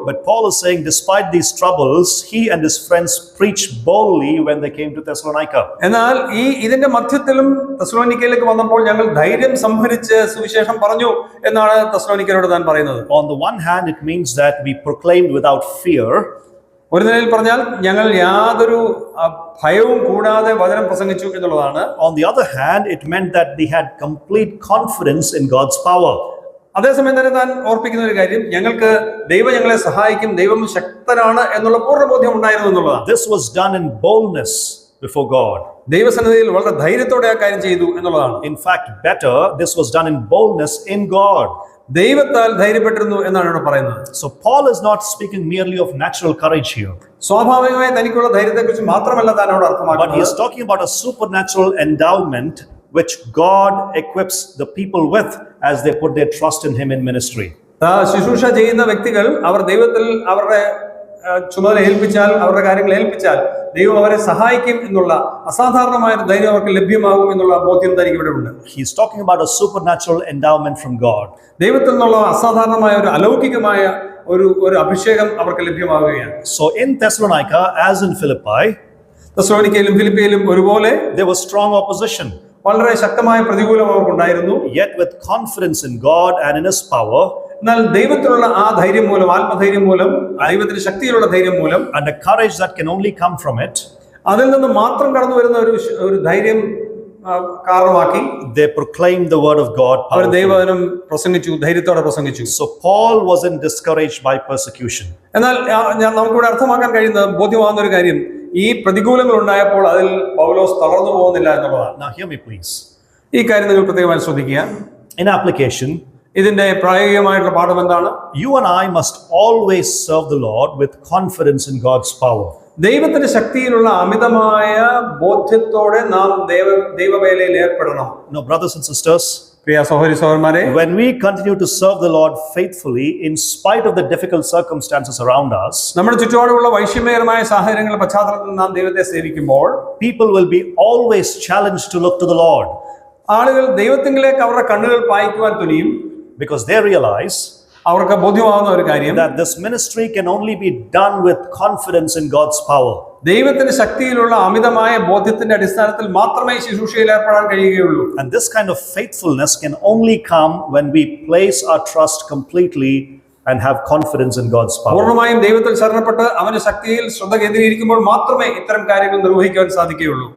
But Paul is saying, despite these troubles, he and his friends preached boldly when they came to Thessalonica. എന്നാൽ ഇതിന്റെ മധ്യത്തിലും തെസ്സലോനിക്കയിലേക്ക് വന്നപ്പോൾ ഞങ്ങൾ ധൈര്യം സംഭരിച്ച് സുവിശേഷം പറഞ്ഞു എന്നാണ് തെസ്സലോനിക്കരോട് താൻ പറയുന്നത്. On the one hand, it means that we proclaimed without fear. ഒരു നിലയിൽ പറഞ്ഞാൽ ഞങ്ങൾ യാതൊരു ഭയവും കൂടാതെ വചനം പ്രസംഗിച്ചു എന്നുള്ളതാണ്. On the other hand, it meant that they had complete confidence in God's power. അതേസമയം തന്നെ താൻ ഓർപ്പിക്കുന്ന ഒരു കാര്യം, ഞങ്ങൾക്ക് ദൈവം ഞങ്ങളെ സഹായിക്കും, ദൈവം ശക്തനാണ് എന്നുള്ള പൂർണ്ണ ബോധ്യം ഉണ്ടായിരുന്നു എന്നുള്ളതാണ്. This was done in boldness before God. ദൈവസന്നിധിയിൽ വളരെ ധൈര്യത്തോടെ ആ കാര്യം ചെയ്തു എന്നുള്ളതാണ്. In fact, better, this was done in boldness in God. ദൈവത്താൽ ധൈര്യപ്പെട്ടിരുന്നു എന്നാണ് ഇവിടെ പറയുന്നത്. So Paul is not speaking merely of natural courage here. സ്വാഭാവികമായി തനിക്കുള്ള ധൈര്യത്തെക്കുറിച്ച് മാത്രമല്ല താൻ അവിടെ അർത്ഥമാക്കുന്നത്. But he is talking about a supernatural endowment which God equips the people with as they put their trust in him in ministry. ശുശ്രൂഷ ചെയ്യുന്ന വ്യക്തികൾ അവർ ദൈവത്തിൽ അവരുടെ ചുമതല ഏൽപ്പിച്ചാൽ, അവരുടെ കാര്യങ്ങൾ ഏൽപ്പിച്ചാൽ ദൈവം അവരെ സഹായിക്കും എന്നുള്ള അസാധാരണമായ ധൈര്യം അവർക്ക് ലഭ്യമാകും എന്നുള്ള ബോധ്യം തനിക്ക് ഇവിടെ ഉണ്ട്. He is talking about a supernatural endowment from God. ദൈവത്തിൽ നിന്നുള്ള അസാധാരണമായ ഒരു അലൗകികമായ ഒരു അഭിഷേകം അവർക്ക് ലഭ്യമാവുകയാണ്. So in Thessalonica, as in Philippi, തെസ്സലോനിക്കയിലും ഫിലിപ്പിയിലും ഒരുപോലെ there was strong opposition. വളരെ ശക്തമായ പ്രതികൂലം അവർക്കുണ്ടായിരുന്നു. Yet with confidence in God and in his power, എന്നാൽ ദൈവത്തിലുള്ള ആ ധൈര്യം മൂലം, ആത്മധൈര്യം മൂലം, ദൈവത്തിന്റെ ശക്തിയിലുള്ള ധൈര്യം മൂലം, and a courage that can only come from it, അതിൽ നിന്ന് മാത്രം കടന്നു വരുന്ന ഒരു ധൈര്യം കാരണമാക്കി they proclaimed the word of God. അവർ ദൈവവചനം പ്രസംഗിച്ചു, ധൈര്യത്തോടെ പ്രസംഗിച്ചു. So Paul wasn't discouraged by persecution. എന്നാൽ നമുക്കിവിടെ അർത്ഥമാക്കാൻ കഴിയുന്ന ബോധ്യമാകുന്ന ഒരു കാര്യം, ഈ പ്രതികൂലങ്ങൾ ഉണ്ടായപ്പോൾ അതിൽ പൗലോസ് തളർന്നു പോകുന്നില്ല എന്നുള്ളതാണ്. Now hear me please. ഈ കാര്യം നിങ്ങൾ പ്രത്യേകമായി ശ്രദ്ധിക്കുക. In application, ഇതിന്റെ പ്രായോഗികമായിട്ടുള്ള പാഠം എന്താണ്? You and I must always serve the Lord with confidence in God's power. ദൈവത്തിന്റെ ശക്തിയിലുള്ള അമിതമായ ബോധ്യത്തോടെ നാം ദൈവവേലയിൽ ഏർപ്പെടണം. No, brothers and sisters, പ്രിയ സഹോദരി സഹോദരന്മാരെ, when we continue to serve the Lord faithfully in spite of the difficult circumstances around us, നമ്മുടെ ചുറ്റുപാടുമുള്ള വൈഷമ്യകരമായ സാഹചര്യങ്ങളുടെ പശ്ചാത്തലത്തിൽ നാം ദൈവത്തെ സേവിക്കുമ്പോൾ, people will be always challenged to look to the Lord. ആളുകൾ ദൈവത്തിലേക്ക് അവരുടെ കണ്ണുകൾ പായിക്കുവാൻ തുനിയും. Because they realize അവർക്ക് ബോധ്യമാകുന്ന ഒരു കാര്യം, that this ministry can only be done with confidence in God's power. ദൈവത്തിന്റെ ശക്തിയിലുള്ള അമിതമായ ബോധ്യത്തിന്റെ അടിസ്ഥാനത്തിൽ മാത്രമേ ശുശ്രൂഷയിൽ ഏർപ്പെടാൻ കഴിയുകയുള്ളൂ. And this kind of faithfulness can only come when we place our trust completely and have confidence in God's power. പൂർണ്ണമായും ദൈവത്തിൽ ശരണപ്പെട്ട് അവന്റെ ശക്തിയിൽ ശ്രദ്ധ കേന്ദ്രീകരിക്കുമ്പോൾ മാത്രമേ ഇത്തരം കാര്യങ്ങൾ നിർവഹിക്കാൻ സാധിക്കുകയുള്ളൂ.